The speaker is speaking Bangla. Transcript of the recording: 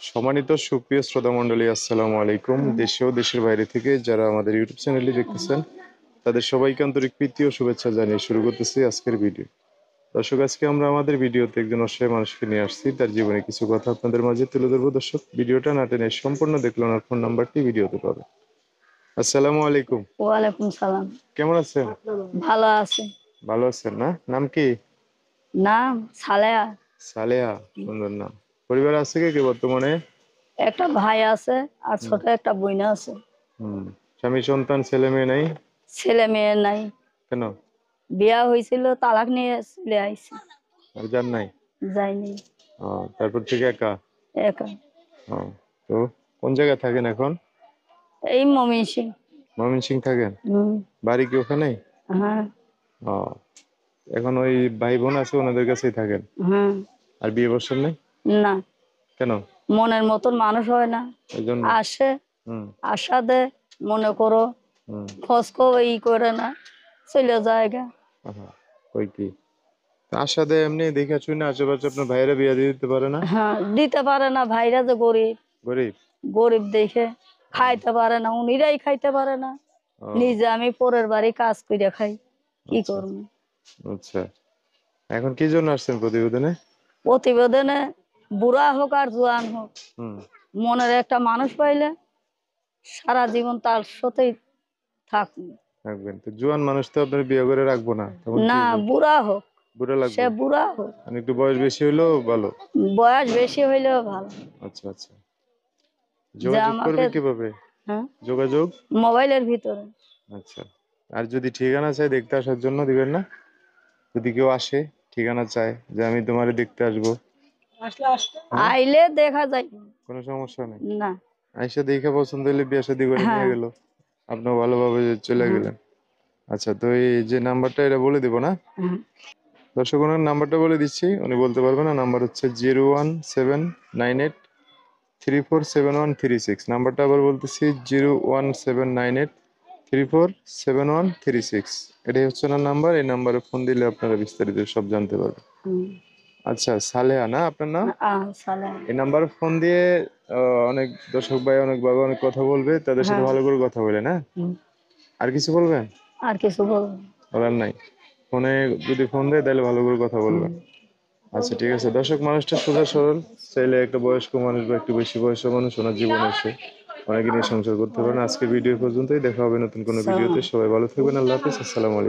সম্মানিত সুপ্রিয় শ্রোতা মণ্ডলী, আসসালামু আলাইকুম। দেশে ও দেশের বাইরে থেকে যারা আমাদের ইউটিউব চ্যানেলটি দেখতেছেন, তাদের সবাইকে আন্তরিক প্রীতি ও শুভেচ্ছা জানিয়ে শুরু করতেছি আজকের ভিডিও। দর্শক, আজকে আমরা আমাদের ভিডিওতে একজন অসহায় মানুষকে নিয়ে আসছি, তার জীবনে কিছু কথা আপনাদের মাঝে তুলে ধরবো। দর্শক, ভিডিওটা না টেনে সম্পূর্ণ দেখলে ওনার ফোন নাম্বারটি ভিডিওতে পাবেন। আসসালামু আলাইকুম। ওয়ালাইকুম সালাম। কেমন আছেন? ভালো আছে। ভালো আছেন না? নাম কি? নাম সালেহা। সালেহা, সুন্দর নাম। পরিবার আছে কে কে বর্তমানে? একটা ভাই আছে আর হুম। ছোট একটা বোন আছে। স্বামী সন্তান ছেলে মেয়ে নাই? ছেলে মেয়ে নাই। কেন? বিয়া হয়েছিল, তালাক নিয়ে চলে আইছি। আর যার নাই? যাইনি। তারপর থেকে একা? একা। তো কোন জায়গায় থাকেন এখন? এই ময়মনসিং। ময়মনসিং থাকেন? বাড়ি কি ওখানেই? হ্যাঁ। আহ, এখন ওই ভাই বোন আছে, ওনাদের কাছেই থাকেন? হ্যাঁ। আর বিয়ে বছর নেই? না, কেন? মনের মতন মানুষ হয় না। এই জন্য? আসে, হুম। আশা দে, মনে করো হুম। খোঁজ ই করে না, চলে জায়গা। ওই কি আশা দেয় এমনি দেখে শুনে আশেপাশে আপনার ভাইয়েরা বিয়ে দিয়ে দিতে পারে না? হ্যাঁ, দিতে পারে না। ভাইরা যে গরিব, গরিব? গরিব দেখে খাইতে পারে না, উনিরাই খাইতে পারে না। নিজে আমি পরের বাড়ি কাজ করে খাই, কি করবো। আচ্ছা, এখন কি জন্য আসছেন প্রতিবেদনে? প্রতিবেদনে বুড়া হোক আর জোয়ান হোক, মনের একটা মানুষ পাইলে সারা জীবন তার সাথেই থাকবো। থাকবেন তো? জোয়ান মানুষ তো আপনার বিয়ে করে রাখবো না, তখন না, বুড়া হোক, বুড়া সে লাগবে? বুড়া হোক, একটু বয়স বেশি হইলেও ভালো? বয়স বেশি হইলেও ভালো। আচ্ছা আচ্ছা। যে যোগাযোগ আমাকে, করবে কিভাবে? হ্যাঁ, যোগাযোগ? মোবাইলের ভিতরে। আচ্ছা। আর যদি ঠিকানা চাই দেখতে আসার জন্য দিবেন না? যদি কেউ আসে ঠিকানা চায় যে আমি তোমারে দেখতে আসবো, আইলে দেখা যায়, কোনো সমস্যা নেই? না। আইসা দেখে পছন্দ হলে বিয়ে শাদী করে নিয়ে হ্যাঁ। গেল, আপনি ভালোভাবে চলে হ্যাঁ। গেলেন। আচ্ছা, তো এই যে নাম্বারটা, এটা বলে দিব না? হ্যাঁ। দর্শক, ওনার নাম্বারটা বলে দিচ্ছি, উনি বলতে পারবেন না। নাম্বার হচ্ছে 01798347136। নাম্বারটা আবার বলতেছি, 01798347136। এটাই হচ্ছে ওনার নাম্বার। এই নাম্বারে ফোন দিলে আপনারা বিস্তারিত সব জানতে পারবেন। আচ্ছা, সালেহা না আপনার নাম? এই নাম্বারে ফোন দিয়ে অনেক দর্শক ভাই, অনেক বাবা অনেক কথা বলবে, তাদের সাথে ভালো করে কথা বলে না? আর কিছু বলবেন? আর কিছু বলবো বলার নাই? ফোনে যদি ফোন দেয় তাহলে ভালো করে কথা বলবেন। আচ্ছা, ঠিক আছে। দর্শক, মানুষটা সোজা সরল, চাইলে একটা বয়স্ক মানুষ বা একটু বেশি বয়স্ক মানুষ ওনার জীবনে এসে অনেকে নিয়ে সংসার করতে পারেন। আজকে ভিডিও পর্যন্তই, দেখা হবে নতুন কোনো ভিডিওতে। সবাই ভালো থাকবেন। আল্লাহ হাফিজ। আসসালামু আলাইকুম।